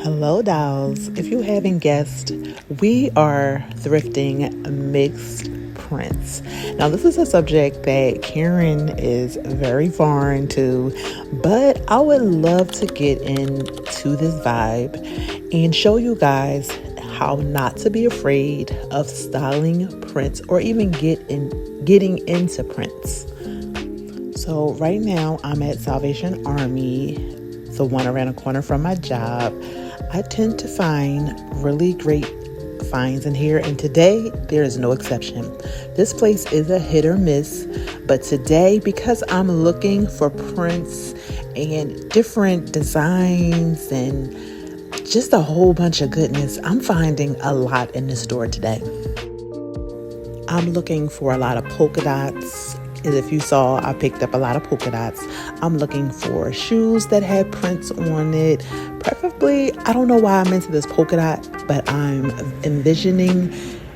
Hello, dolls. If you haven't guessed, we are thrifting mixed prints. Now, this is a subject that Karen is very foreign to, but I would love to get into this vibe and show you guys how not to be afraid of styling prints or even getting into prints. So right now I'm at Salvation Army, the one around the corner from my job. I tend to find really great finds in here, and today there is no exception. This place is a hit or miss, but today, because I'm looking for prints and different designs and just a whole bunch of goodness, I'm finding a lot in the store today. I'm looking for a lot of polka dots. If you saw, I picked up a lot of polka dots. I'm looking for shoes that had prints on it. Preferably, I don't know why I'm into this polka dot, but I'm envisioning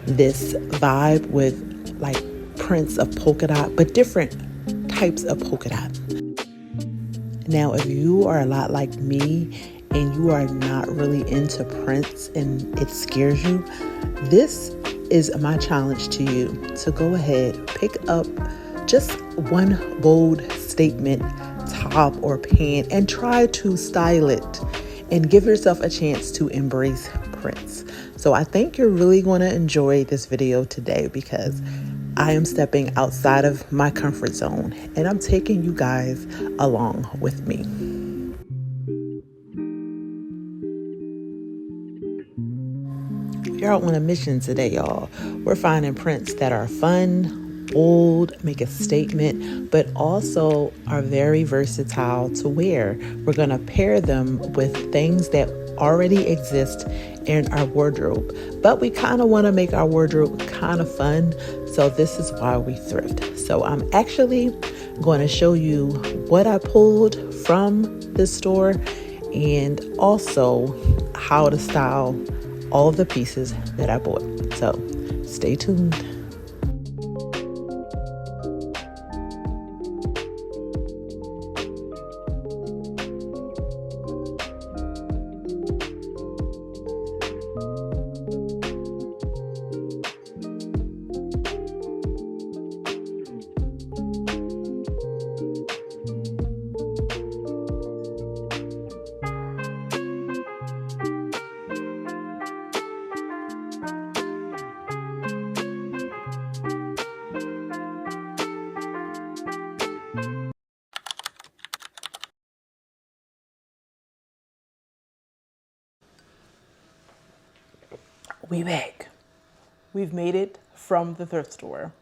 this vibe with like prints of polka dot, but different types of polka dot. Now, if you are a lot like me and you are not really into prints and it scares you, this is my challenge to you to go ahead, pick up just one bold statement top or pant and try to style it and give yourself a chance to embrace prints. So I think you're really going to enjoy this video today because I am stepping outside of my comfort zone and I'm taking you guys along with me. We're out on a mission today, y'all. We're finding prints that are fun, bold, make a statement, but also are very versatile to wear. We're going to pair them with things that already exist in our wardrobe, but we kind of want to make our wardrobe kind of fun. So this is why we thrift. So I'm actually going to show you what I pulled from this store and also how to style all of the pieces that I bought. So stay tuned. We back. We've made it from the thrift store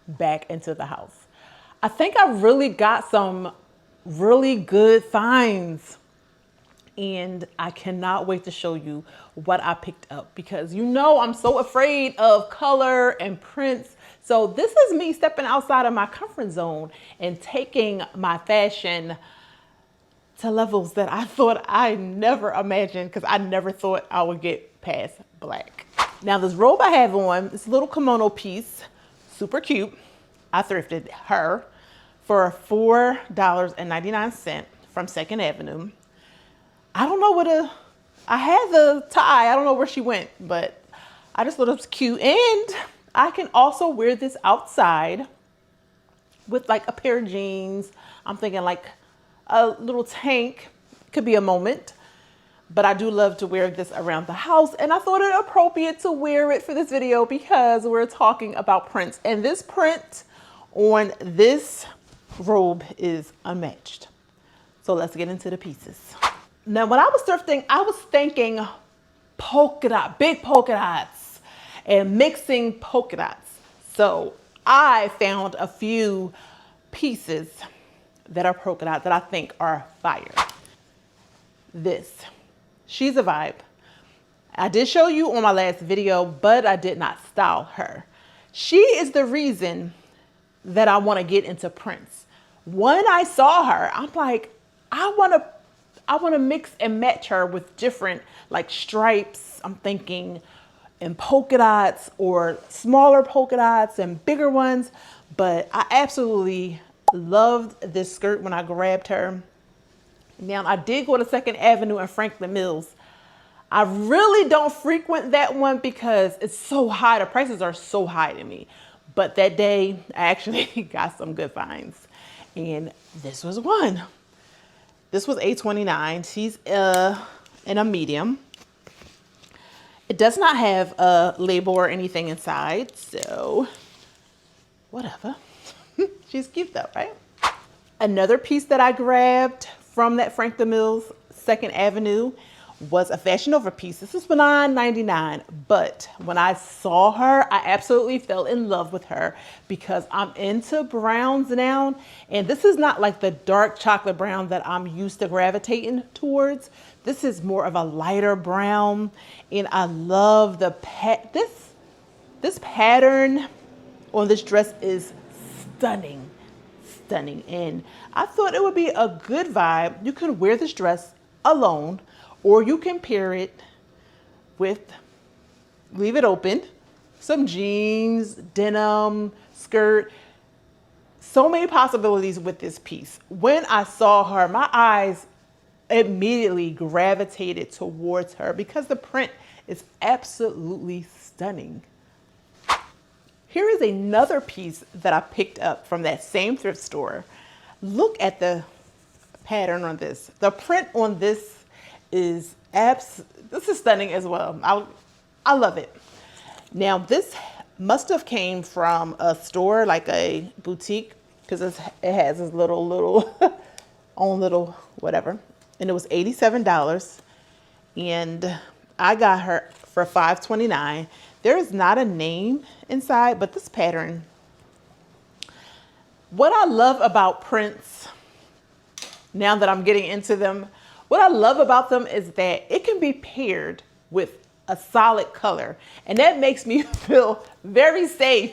back into the house. I think I really got some really good finds and I cannot wait to show you what I picked up because you know I'm so afraid of color and prints. So this is me stepping outside of my comfort zone and taking my fashion to levels that I thought I never imagined because I never thought I would get past black. Now this robe I have on, this little kimono piece, super cute. I thrifted her for $4.99 from 2nd Avenue. I don't know I had the tie, I don't know where she went, but I just thought it was cute. And I can also wear this outside with like a pair of jeans. I'm thinking like a little tank, could be a moment. But I do love to wear this around the house, and I thought it appropriate to wear it for this video because we're talking about prints. And this print on this robe is unmatched. So let's get into the pieces. Now, when I was thrifting, I was thinking polka dot, big polka dots, and mixing polka dots. So I found a few pieces that are polka dot that I think are fire. She's a vibe. I did show you on my last video, but I did not style her. She is the reason that I want to get into prints. When I saw her, I'm like, I want to mix and match her with different like stripes. I'm thinking in polka dots or smaller polka dots and bigger ones. But I absolutely loved this skirt when I grabbed her. Now, I did go to 2nd Avenue and Franklin Mills I really don't frequent that one because it's so high. The prices are so high to me. But that day, I actually got some good finds. And this was one. This was $8.29. She's in a medium. It does not have a label or anything inside, so whatever. She's cute though, right? Another piece that I grabbed from that Franklin Mills 2nd Avenue was a Fashion Nova piece. This is for $9.99, but when I saw her, I absolutely fell in love with her because I'm into browns now, and this is not like the dark chocolate brown that I'm used to gravitating towards. This is more of a lighter brown, and I love the this pattern on this dress is stunning. And I thought it would be a good vibe. You can wear this dress alone, or you can pair it with, leave it open, some jeans, denim, skirt. So many possibilities with this piece. When I saw her, my eyes immediately gravitated towards her because the print is absolutely stunning. Here is another piece that I picked up from that same thrift store. Look at the pattern on this. The print on this is this is stunning as well. I love it. Now this must have came from a store, like a boutique, because it has this little own little whatever, and it was $87, and I got her for $5.29. There is not a name inside, but this pattern. What I love about prints, now that I'm getting into them, what I love about them is that it can be paired with a solid color, and that makes me feel very safe.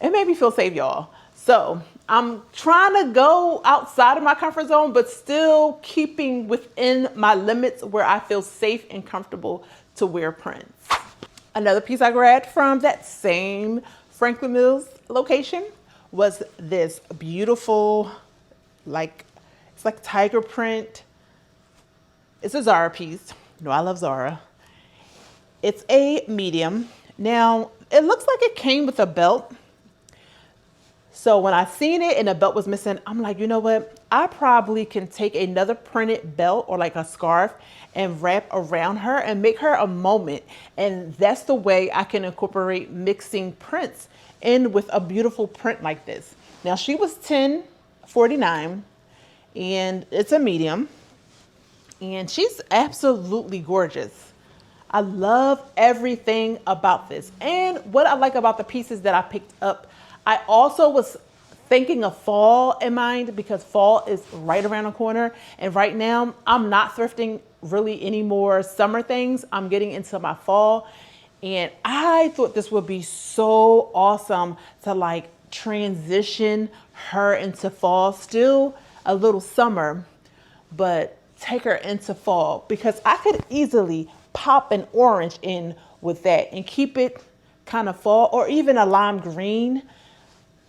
It made me feel safe, y'all. So I'm trying to go outside of my comfort zone, but still keeping within my limits where I feel safe and comfortable to wear prints. Another piece I grabbed from that same Franklin Mills location was this beautiful, it's like tiger print. It's a Zara piece. You know, I love Zara. It's a medium. Now, it looks like it came with a belt. So when I seen it and the belt was missing, I'm like, you know what? I probably can take another printed belt or like a scarf and wrap around her and make her a moment. And that's the way I can incorporate mixing prints in with a beautiful print like this. Now she was $10.49 and it's a medium, and she's absolutely gorgeous. I love everything about this. And what I like about the pieces that I picked up, I also was thinking of fall in mind because fall is right around the corner. And right now I'm not thrifting really any more summer things. I'm getting into my fall. And I thought this would be so awesome to like transition her into fall, still a little summer, but take her into fall, because I could easily pop an orange in with that and keep it kind of fall, or even a lime green.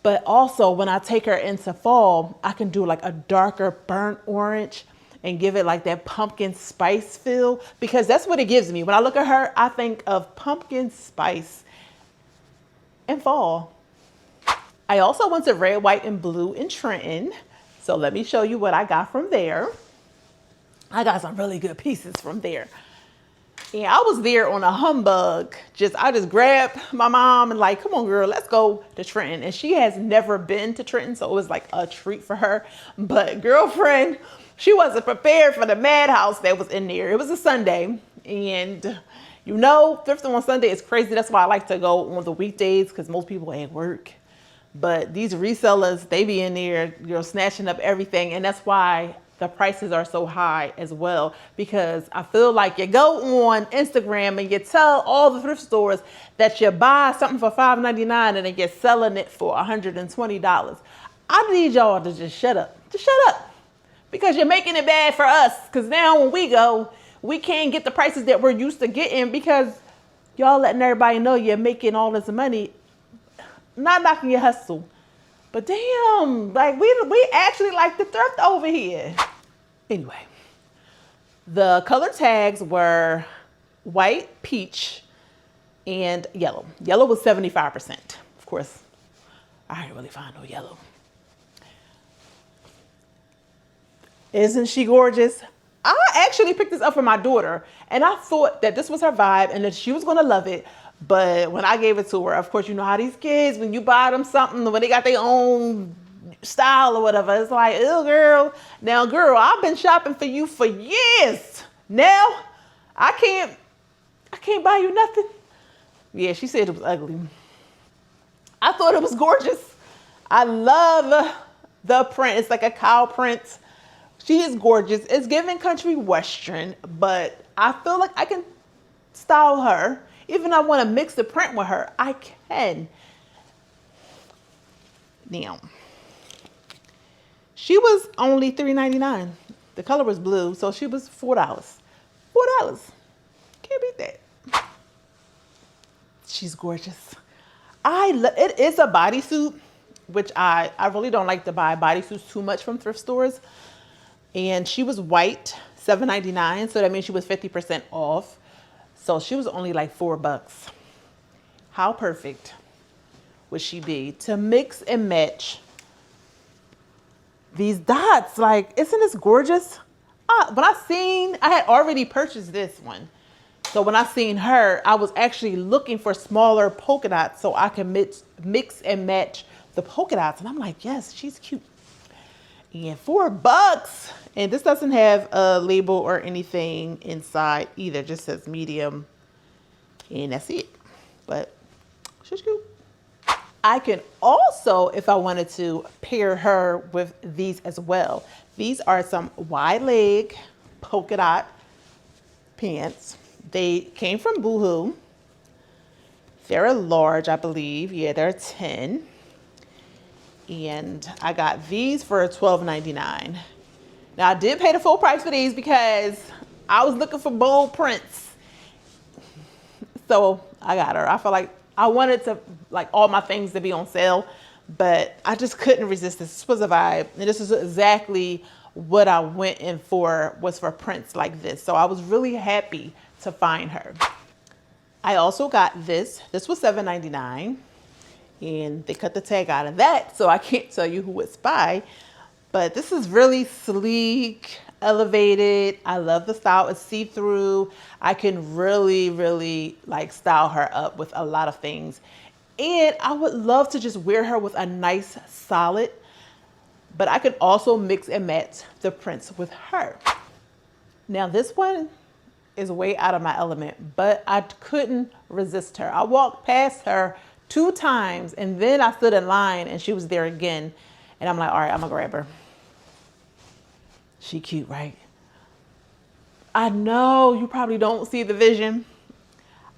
But also when I take her into fall, I can do like a darker burnt orange and give it like that pumpkin spice feel, because that's what it gives me. When I look at her, I think of pumpkin spice and fall. I also went to Red, White, and Blue in Trenton. So let me show you what I got from there. I got some really good pieces from there. Yeah, I was there on a humbug. I just grabbed my mom and like, come on girl, let's go to Trenton. And she has never been to Trenton, so it was like a treat for her. But girlfriend, she wasn't prepared for the madhouse that was in there. It was a Sunday, and you know, thrifting on Sunday is crazy. That's why I like to go on the weekdays, because most people at work. But these resellers, they be in there, snatching up everything. And that's why the prices are so high as well, because I feel like you go on Instagram and you tell all the thrift stores that you buy something for $5.99 and then you're selling it for $120. I need y'all to just shut up. Just shut up. Because you're making it bad for us. Because now when we go, we can't get the prices that we're used to getting, because y'all letting everybody know you're making all this money. Not knocking your hustle, but damn, like we actually like the thrift over here. Anyway, The color tags were white, peach, and yellow. Yellow was 75%. Of course, I didn't really find no yellow. Isn't she gorgeous? I actually picked this up for my daughter, and I thought that this was her vibe and that she was gonna love it. But when I gave it to her, of course, you know how these kids, when you buy them something, when they got their own style or whatever, it's like, ew, girl. Now, girl, I've been shopping for you for years. Now, I can't buy you nothing. Yeah, she said it was ugly. I thought it was gorgeous. I love the print. It's like a cow print. She is gorgeous. It's giving country western, but I feel like I can style her. Even if I want to mix the print with her, I can. Now, she was only $3.99. The color was blue, so she was $4. $4. Can't beat that. She's gorgeous. It is a bodysuit, which I really don't like to buy bodysuits too much from thrift stores. And she was white, $7.99. So that means she was 50% off. So she was only like $4. How perfect would she be to mix and match these dots? Like, isn't this gorgeous? When I had already purchased this one. So when I seen her, I was actually looking for smaller polka dots so I can mix and match the polka dots. And I'm like, yes, she's cute. And $4. And this doesn't have a label or anything inside either. It just says medium. And that's it. But she's cute. I can also, if I wanted to, pair her with these as well. These are some wide leg polka dot pants. They came from Boohoo. They're a large, I believe. Yeah, they're 10. And I got these for $12.99. Now, I did pay the full price for these because I was looking for bold prints. So I got her. I felt like I wanted to, like, all my things to be on sale, but I just couldn't resist this. This was a vibe. And this is exactly what I went in for, was for prints like this. So I was really happy to find her. I also got this. This was $7.99. And they cut the tag out of that, so I can't tell you who it's by. But this is really sleek, elevated. I love the style. It's see-through. I can really, really like style her up with a lot of things. And I would love to just wear her with a nice solid, but I could also mix and match the prints with her. Now this one is way out of my element, but I couldn't resist her. I walked past her 2 times and then I stood in line and she was there again. And I'm like, all right, I'm gonna grab her. She cute, right? I know you probably don't see the vision.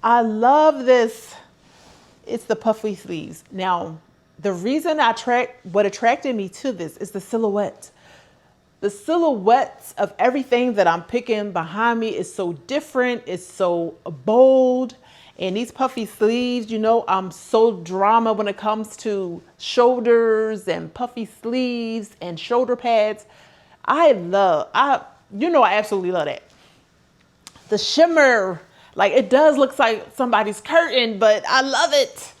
I love this. It's the puffy sleeves. Now, the reason what attracted me to this is the silhouette. The silhouettes of everything that I'm picking behind me is so different. It's so bold. And these puffy sleeves, you know, I'm so drama when it comes to shoulders and puffy sleeves and shoulder pads. I absolutely love that. The shimmer, like it does look like somebody's curtain, but I love it.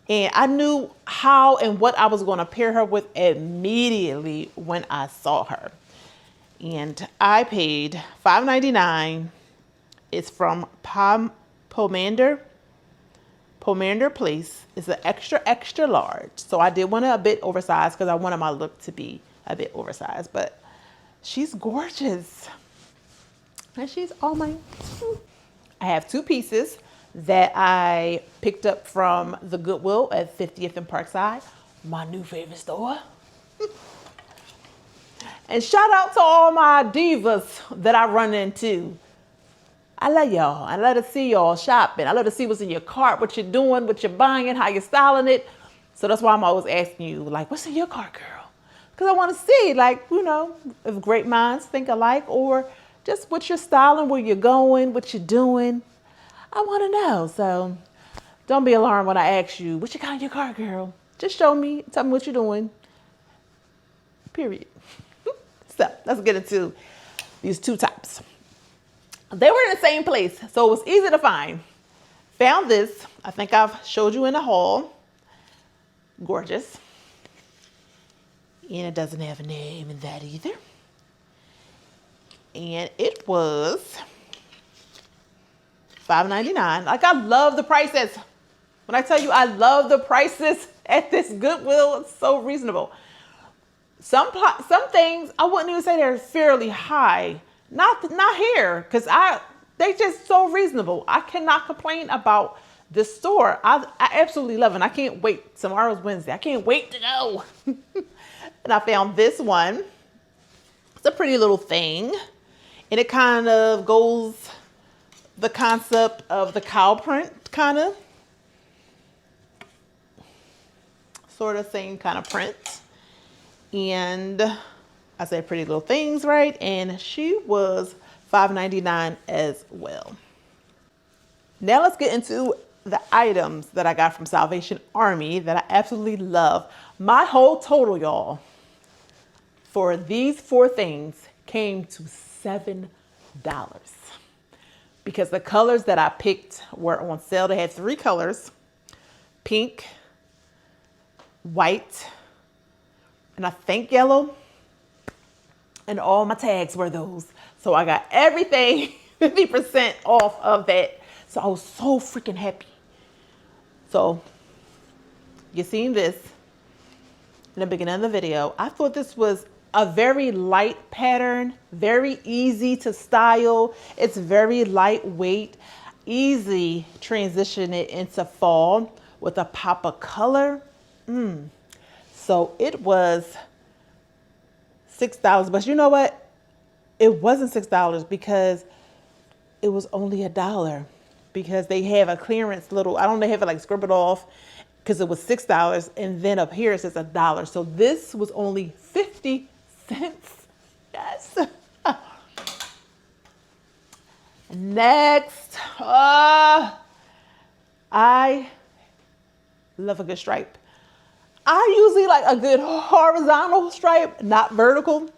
And I knew how and what I was going to pair her with immediately when I saw her. And I paid $5.99. It's from Pomander Place. It's an extra large. So I did want it a bit oversized because I wanted my look to be a bit oversized. But she's gorgeous. And she's all mine. I have 2 pieces that I picked up from the Goodwill at 50th and Parkside, my new favorite store. And shout out to all my divas that I run into. I love y'all. I love to see y'all shopping. I love to see what's in your cart, what you're doing, what you're buying, how you're styling it. So that's why I'm always asking you, like, what's in your cart, girl? Because I want to see, like, you know, if great minds think alike, or just what you're styling, where you're going, what you're doing. I want to know. So don't be alarmed when I ask you, what you got in your cart, girl? Just show me, tell me what you're doing. Period. So let's get into these two tops. They were in the same place, so it was easy to find. Found this. I think I've showed you in the haul. Gorgeous. And it doesn't have a name in that either. And it was $5.99. Like, I love the prices. When I tell you I love the prices at this Goodwill, it's so reasonable. Some things I wouldn't even say they're fairly high. Not here, because they just so reasonable. I cannot complain about this store. I absolutely love it. And I can't wait. Tomorrow's Wednesday. I can't wait to go. And I found this one. It's a pretty little thing. And it kind of goes the concept of the cow print, kind of. Sort of same kind of print. And I said pretty little things, right? And she was $5.99 as well. Now let's get into the items that I got from Salvation Army that I absolutely love. My whole total, y'all, for these 4 things came to $7. Because the colors that I picked were on sale. They had 3 colors: pink, white, and I think yellow. And all my tags were those. So I got everything 50% off of that. So I was so freaking happy. So you seen this in the beginning of the video. I thought this was a very light pattern, very easy to style. It's very lightweight, easy transition it into fall with a pop of color. So it was $6, but you know what? It wasn't $6 because it was only $1, because they have a clearance little, I don't know, they have it like scribbled off, because it was $6, and then up here it says $1. So this was only 50 cents. Yes. Next, I love a good stripe. I usually like a good horizontal stripe, not vertical,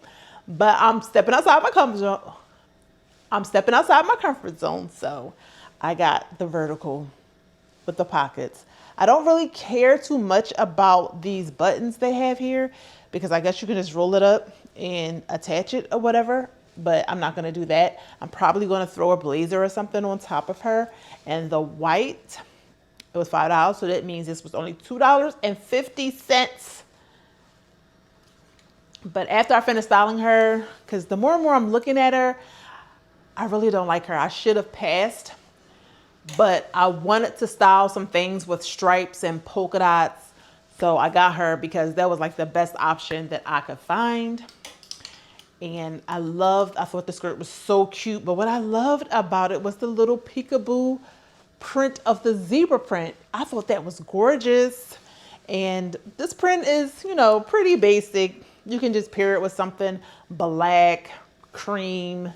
but I'm stepping outside my comfort zone. So I got the vertical with the pockets. I don't really care too much about these buttons they have here, because I guess you can just roll it up and attach it or whatever, but I'm not going to do that. I'm probably going to throw a blazer or something on top of her. And the white, it was $5, so that means this was only $2.50. But after I finished styling her, because the more and more I'm looking at her, I really don't like her. I should have passed, but I wanted to style some things with stripes and polka dots. So I got her because that was like the best option that I could find. And I thought the skirt was so cute, but what I loved about it was the little peekaboo print of the zebra print. I thought that was gorgeous. And this print is, you know, pretty basic. You can just pair it with something black, cream.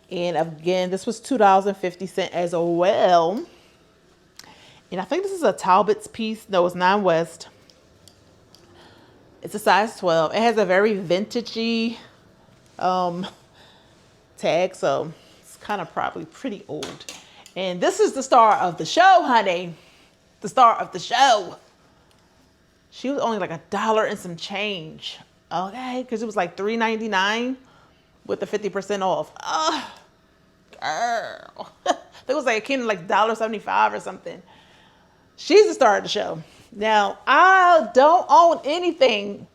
And again, this was $2.50 as well. And I think this is a Talbot's piece. No, it's 9 West. It's a size 12. It has a very vintagey tag, so it's kind of probably pretty old. And this is the star of the show, honey. The star of the show. She was only like $1 and some change. Okay, because it was like $3.99 with the 50% off. Oh, girl. It was like it came to like $1.75 or something. She's the star of the show. Now, I don't own anything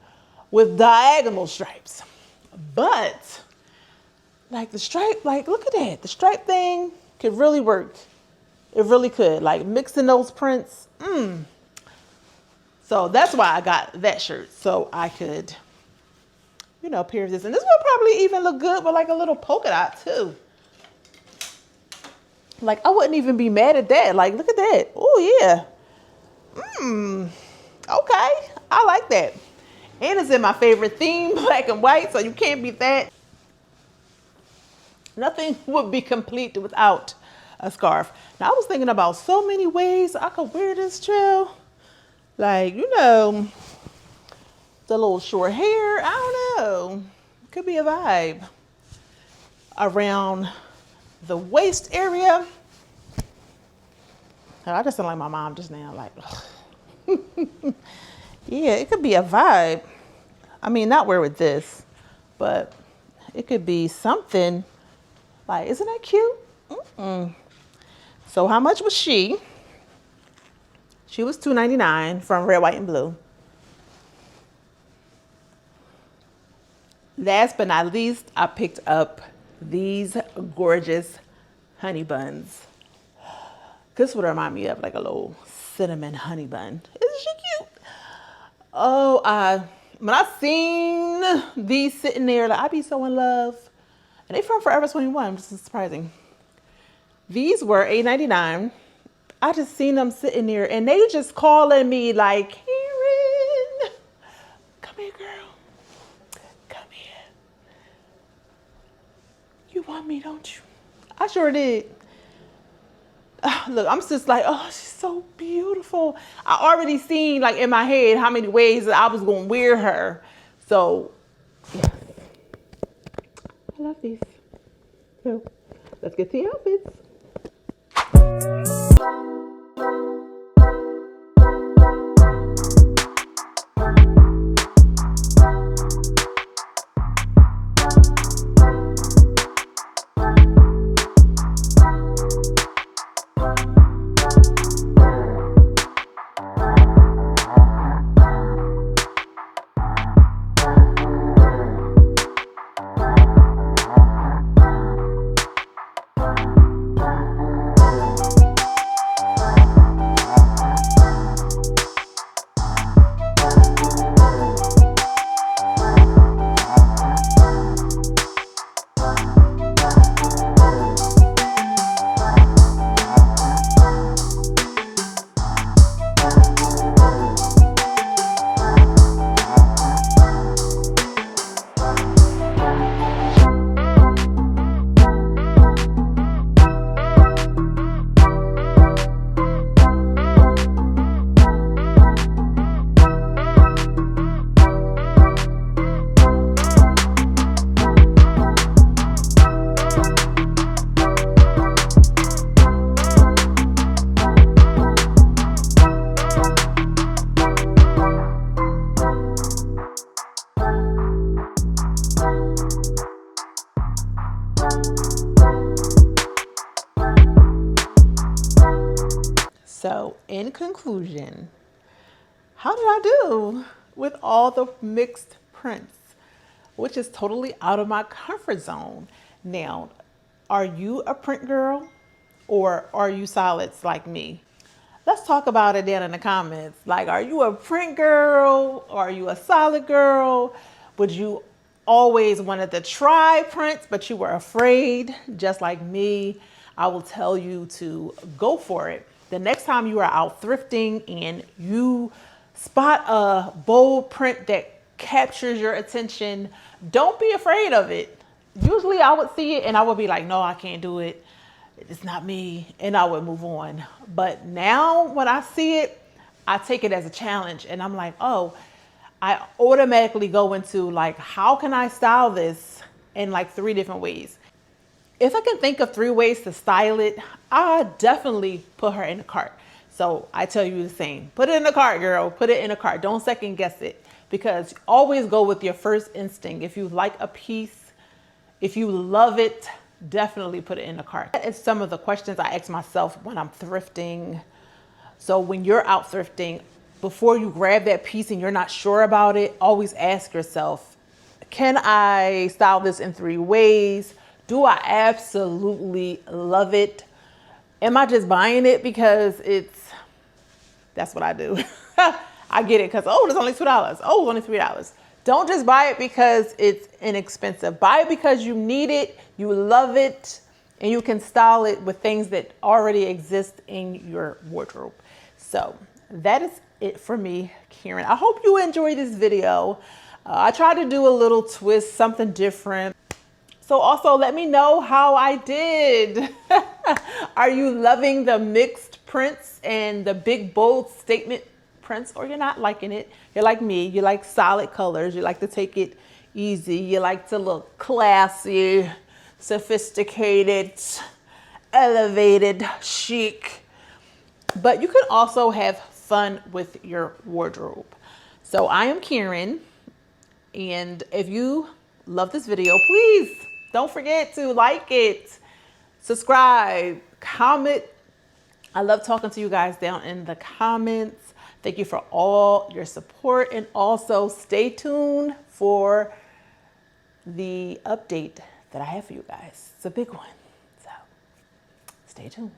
with diagonal stripes, but like the stripe, like look at that. The stripe thing could really work. It really could. Like mixing those prints. So that's why I got that shirt. So I could, you know, pair this. And this will probably even look good with like a little polka dot too. Like I wouldn't even be mad at that. Like look at that. Oh yeah. Okay. I like that. And it's in my favorite theme, black and white. So you can't beat that. Nothing would be complete without a scarf. Now I was thinking about so many ways I could wear this trail. Like, you know, the little short hair. I don't know. Could be a vibe. around the waist area. Oh, I just sound like my mom just now, like, yeah, it could be a vibe. I mean, not wear with this, but it could be something like, isn't that cute? So how much was she? She was $2.99 from Red, White, and Blue. Last but not least, I picked up these gorgeous honey buns. This would remind me of like a little cinnamon honey bun. Isn't she cute? Oh, when I seen these sitting there, like, I be so in love. And they from Forever 21, which is surprising. These were $8.99. I just seen them sitting there and they just calling me like, Karen, come here, girl. Come here. You want me, don't you? I sure did. Look, I'm just like, oh, she's so beautiful. I already seen like in my head how many ways that I was going to wear her. So, yes. I love these. So, let's get to the outfits. So, in conclusion, how did I do with all the mixed prints, which is totally out of my comfort zone? Now, are you a print girl or are you solids like me? Let's talk about it down in the comments. Like, are you a print girl? Or are you a solid girl? Would you always wanted to try prints, but you were afraid, just like me? I will tell you to go for it. The next time you are out thrifting and you spot a bold print that captures your attention, don't be afraid of it. Usually I would see it and I would be like, no, I can't do it. It's not me. And I would move on. But now when I see it, I take it as a challenge and I'm like, oh, I automatically go into like, how can I style this in like 3 different ways? If I can think of 3 ways to style it, I definitely put her in the cart. So I tell you the same, put it in the cart, girl, put it in the cart. Don't second guess it, because always go with your first instinct. If you like a piece, if you love it, definitely put it in the cart. That is some of the questions I ask myself when I'm thrifting. So when you're out thrifting, before you grab that piece and you're not sure about it, always ask yourself, can I style this in 3 ways? Do I absolutely love it? Am I just buying it because that's what I do. I get it because, oh, it's only $2. Oh, it's only $3. Don't just buy it because it's inexpensive. Buy it because you need it, you love it, and you can style it with things that already exist in your wardrobe. So that is it for me, Karen. I hope you enjoyed this video. I tried to do a little twist, something different. So also let me know how I did. Are you loving the mixed prints and the big, bold statement prints, or you're not liking it? You're like me, you like solid colors. You like to take it easy. You like to look classy. sophisticated, elevated, chic. But you can also have fun with your wardrobe. So I am Karen, and if you love this video, please don't forget to like it, subscribe, comment. I love talking to you guys down in the comments. Thank you for all your support, and also stay tuned for the update that I have for you guys. It's a big one, so stay tuned.